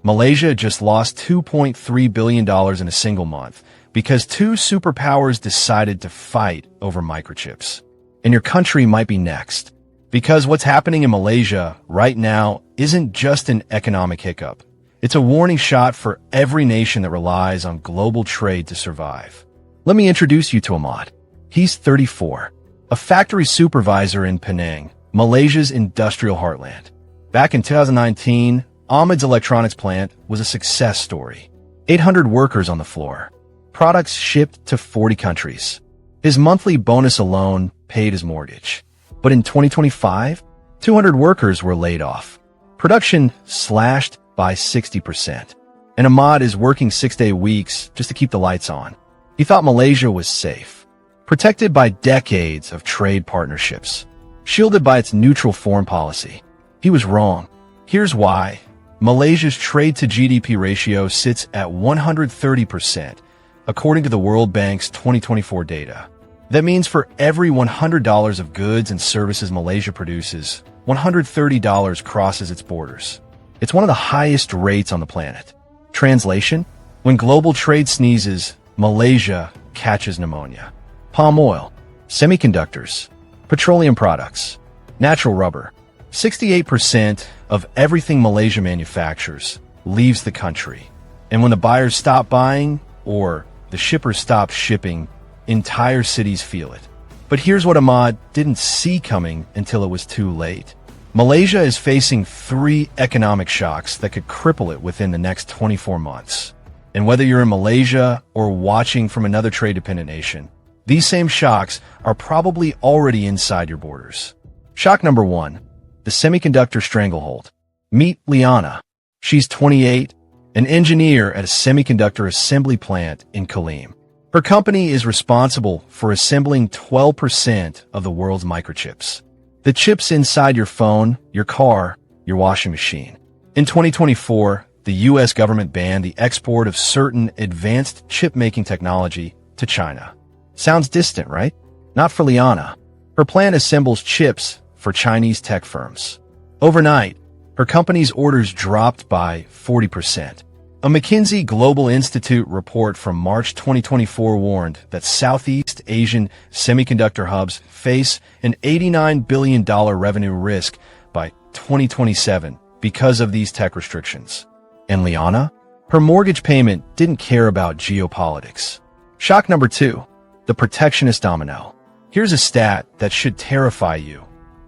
Malaysia just lost $2.3 billion in a single month because two superpowers decided to fight over microchips. And your country might be next. Because what's happening in Malaysia right now isn't just an economic hiccup. It's a warning shot for every nation that relies on global trade to survive. Let me introduce you to Ahmad. He's 34, a factory supervisor in Penang, Malaysia's industrial heartland. Back in 2019, Ahmad's electronics plant was a success story. 800 workers on the floor. Products shipped to 40 countries. His monthly bonus alone paid his mortgage. But in 2025, 200 workers were laid off. Production slashed by 60%. And Ahmad is working 6-day weeks just to keep the lights on. He thought Malaysia was safe, protected by decades of trade partnerships, shielded by its neutral foreign policy. He was wrong. Here's why. Malaysia's trade-to-GDP ratio sits at 130%, according to the World Bank's 2024 data. That means for every $100 of goods and services Malaysia produces, $130 crosses its borders. It's one of the highest rates on the planet. Translation: when global trade sneezes, Malaysia catches pneumonia. Palm oil, semiconductors, petroleum products, natural rubber. 68% of everything Malaysia manufactures leaves the country. And when the buyers stop buying or the shippers stop shipping, entire cities feel it. But here's what Ahmad didn't see coming until it was too late. Malaysia is facing 3 economic shocks that could cripple it within the next 24 months. And whether you're in Malaysia or watching from another trade-dependent nation, these same shocks are probably already inside your borders. Shock number 1, the semiconductor stranglehold. Meet Liyana. She's 28, an engineer at a semiconductor assembly plant in Kulim. Her company is responsible for assembling 12% of the world's microchips. The chips inside your phone, your car, your washing machine. In 2024, the U.S. government banned the export of certain advanced chip-making technology to China. Sounds distant, right? Not for Liyana. Her plant assembles chips for Chinese tech firms. Overnight, her company's orders dropped by 40%. A McKinsey Global Institute report from March 2024 warned that Southeast Asian semiconductor hubs face an $89 billion revenue risk by 2027 because of these tech restrictions. And Liyana? Her mortgage payment didn't care about geopolitics. Shock number 2, the protectionist domino. Here's a stat that should terrify you.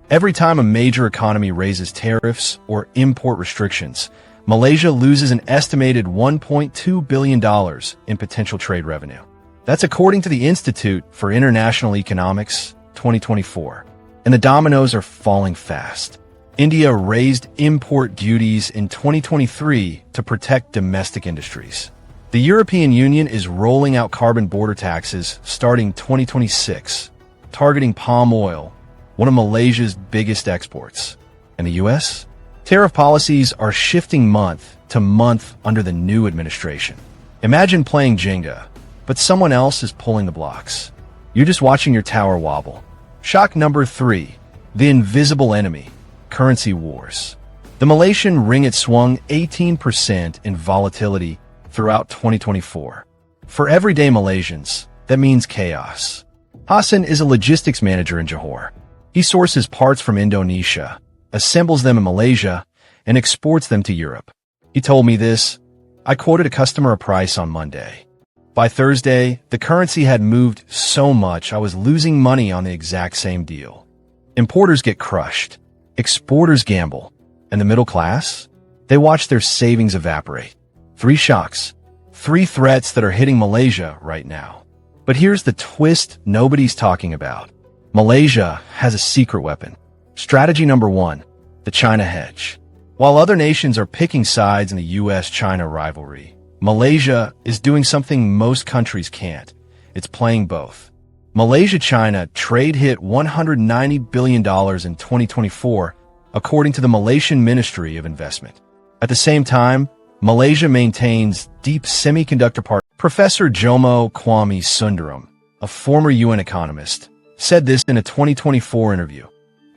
Every time a major economy raises tariffs or import restrictions, Malaysia loses an estimated $1.2 billion in potential trade revenue. That's according to the Institute for International Economics 2024. And the dominoes are falling fast. India raised import duties in 2023 to protect domestic industries. The European Union is rolling out carbon border taxes starting 2026, targeting palm oil, one of Malaysia's biggest exports. And the U.S.? Tariff policies are shifting month to month under the new administration. Imagine playing Jenga, but someone else is pulling the blocks. You're just watching your tower wobble. Shock number 3, the invisible enemy, currency wars. The Malaysian ringgit swung 18% in volatility throughout 2024. For everyday Malaysians, that means chaos. Hassan is a logistics manager in Johor. He sources parts from Indonesia, assembles them in Malaysia, and exports them to Europe. He told me this. I quoted a customer a price on Monday. By Thursday, the currency had moved so much I was losing money on the exact same deal. Importers get crushed. Exporters gamble. And the middle class? They watch their savings evaporate. 3 shocks. 3 threats that are hitting Malaysia right now. But here's the twist nobody's talking about. Malaysia has a secret weapon. Strategy number 1, the China hedge. While other nations are picking sides in the U.S.-China rivalry, Malaysia is doing something most countries can't. It's playing both. Malaysia-China trade hit $190 billion in 2024, according to the Malaysian Ministry of Investment. At the same time, Malaysia maintains deep semiconductor partnerships. Professor Jomo Kwame Sundaram, a former UN economist, said this in a 2024 interview.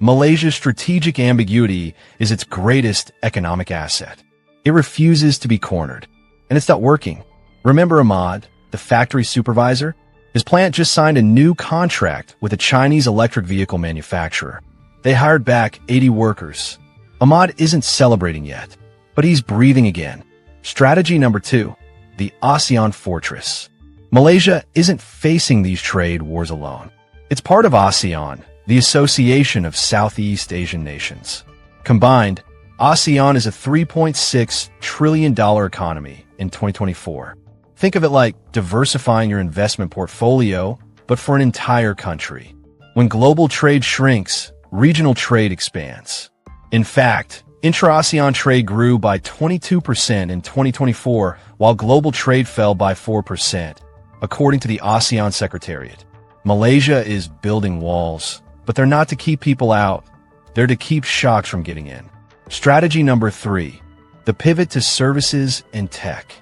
Malaysia's strategic ambiguity is its greatest economic asset. It refuses to be cornered. And it's not working. Remember Ahmad, the factory supervisor? His plant just signed a new contract with a Chinese electric vehicle manufacturer. They hired back 80 workers. Ahmad isn't celebrating yet, but he's breathing again. Strategy number 2, the ASEAN fortress. Malaysia isn't facing these trade wars alone. It's part of ASEAN, the Association of Southeast Asian Nations. Combined, ASEAN is a $3.6 trillion economy in 2024. Think of it like diversifying your investment portfolio, but for an entire country. When global trade shrinks, regional trade expands. In fact, intra-ASEAN trade grew by 22% in 2024, while global trade fell by 4%, according to the ASEAN Secretariat. Malaysia is building walls, but they're not to keep people out. They're to keep shocks from getting in. Strategy number 3, the pivot to services and tech.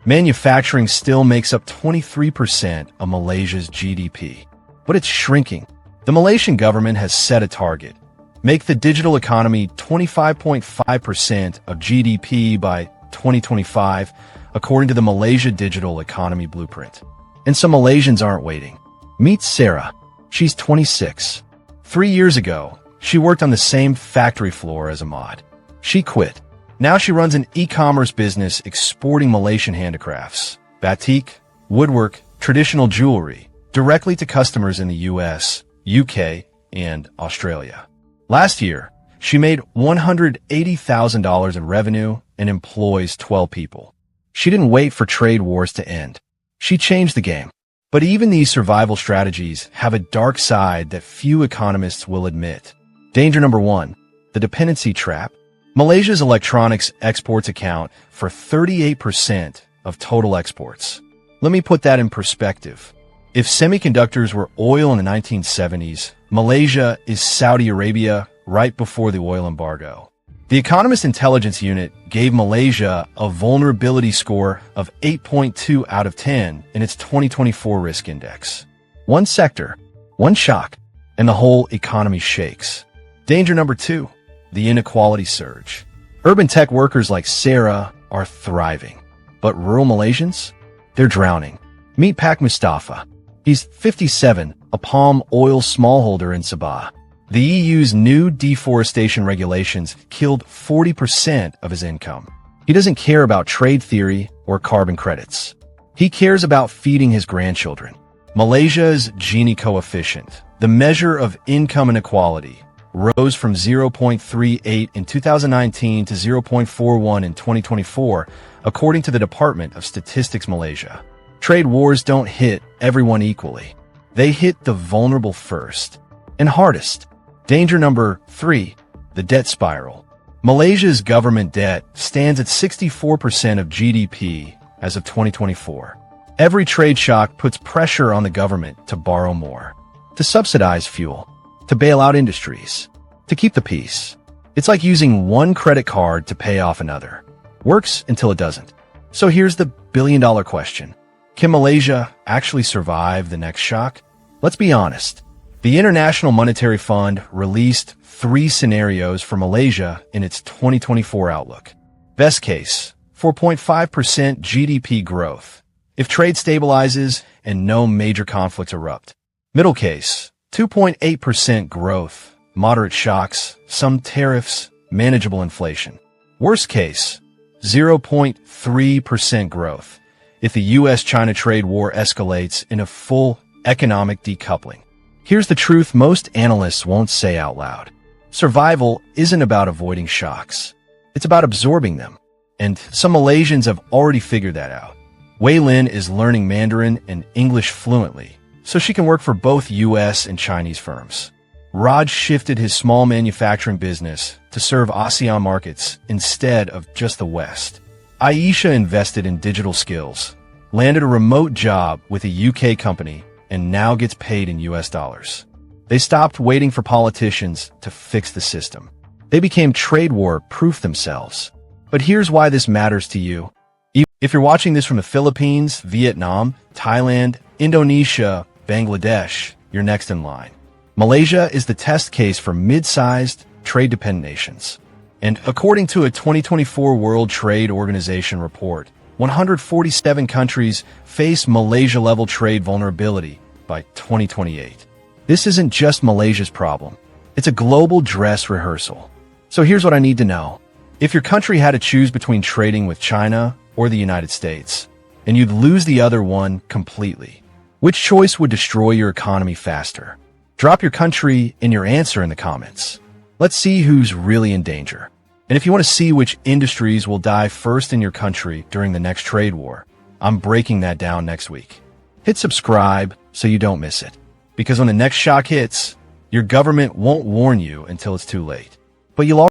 Manufacturing still makes up 23% of Malaysia's GDP, but it's shrinking. The Malaysian government has set a target. Make the digital economy 25.5% of GDP by 2025, according to the Malaysia Digital Economy Blueprint. And some Malaysians aren't waiting. Meet Sarah. She's 26. 3 years ago, she worked on the same factory floor as Ahmad. She quit. Now she runs an e-commerce business exporting Malaysian handicrafts, batik, woodwork, traditional jewelry, directly to customers in the US, UK, and Australia. Last year, she made $180,000 in revenue and employs 12 people. She didn't wait for trade wars to end. She changed the game. But even these survival strategies have a dark side that few economists will admit. Danger number 1, the dependency trap. Malaysia's electronics exports account for 38% of total exports. Let me put that in perspective. If semiconductors were oil in the 1970s, Malaysia is Saudi Arabia right before the oil embargo. The Economist Intelligence Unit gave Malaysia a vulnerability score of 8.2 out of 10 in its 2024 risk index. One sector, one shock, and the whole economy shakes. Danger number 2, the inequality surge. Urban tech workers like Sarah are thriving, but rural Malaysians? They're drowning. Meet Pak Mustapha. He's 57, a palm oil smallholder in Sabah. The EU's new deforestation regulations killed 40% of his income. He doesn't care about trade theory or carbon credits. He cares about feeding his grandchildren. Malaysia's Gini coefficient, the measure of income inequality, rose from 0.38 in 2019 to 0.41 in 2024, according to the Department of Statistics Malaysia. Trade wars don't hit everyone equally. They hit the vulnerable first and hardest. Danger number 3, the debt spiral. Malaysia's government debt stands at 64% of GDP as of 2024. Every trade shock puts pressure on the government to borrow more, to subsidize fuel, to bail out industries, to keep the peace. It's like using one credit card to pay off another. Works until it doesn't. So here's the billion-dollar question. Can Malaysia actually survive the next shock? Let's be honest. The International Monetary Fund released 3 scenarios for Malaysia in its 2024 outlook. Best case, 4.5% GDP growth, if trade stabilizes and no major conflicts erupt. Middle case, 2.8% growth, moderate shocks, some tariffs, manageable inflation. Worst case, 0.3% growth, if the US-China trade war escalates in a full economic decoupling. Here's the truth most analysts won't say out loud. Survival isn't about avoiding shocks. It's about absorbing them. And some Malaysians have already figured that out. Wei Lin is learning Mandarin and English fluently, so she can work for both US and Chinese firms. Raj shifted his small manufacturing business to serve ASEAN markets instead of just the West. Aisha invested in digital skills, landed a remote job with a UK company, and now gets paid in US dollars. They stopped waiting for politicians to fix the system. They became trade war-proof themselves. But here's why this matters to you. If you're watching this from the Philippines, Vietnam, Thailand, Indonesia, Bangladesh, you're next in line. Malaysia is the test case for mid-sized, trade-dependent nations. And according to a 2024 World Trade Organization report, 147 countries face Malaysia-level trade vulnerability by 2028. This isn't just Malaysia's problem. It's a global dress rehearsal. So here's what I need to know. If your country had to choose between trading with China or the United States, and you'd lose the other one completely, which choice would destroy your economy faster? Drop your country and your answer in the comments. Let's see who's really in danger. And if you want to see which industries will die first in your country during the next trade war, I'm breaking that down next week. Hit subscribe so you don't miss it. Because when the next shock hits, your government won't warn you until it's too late. But you'll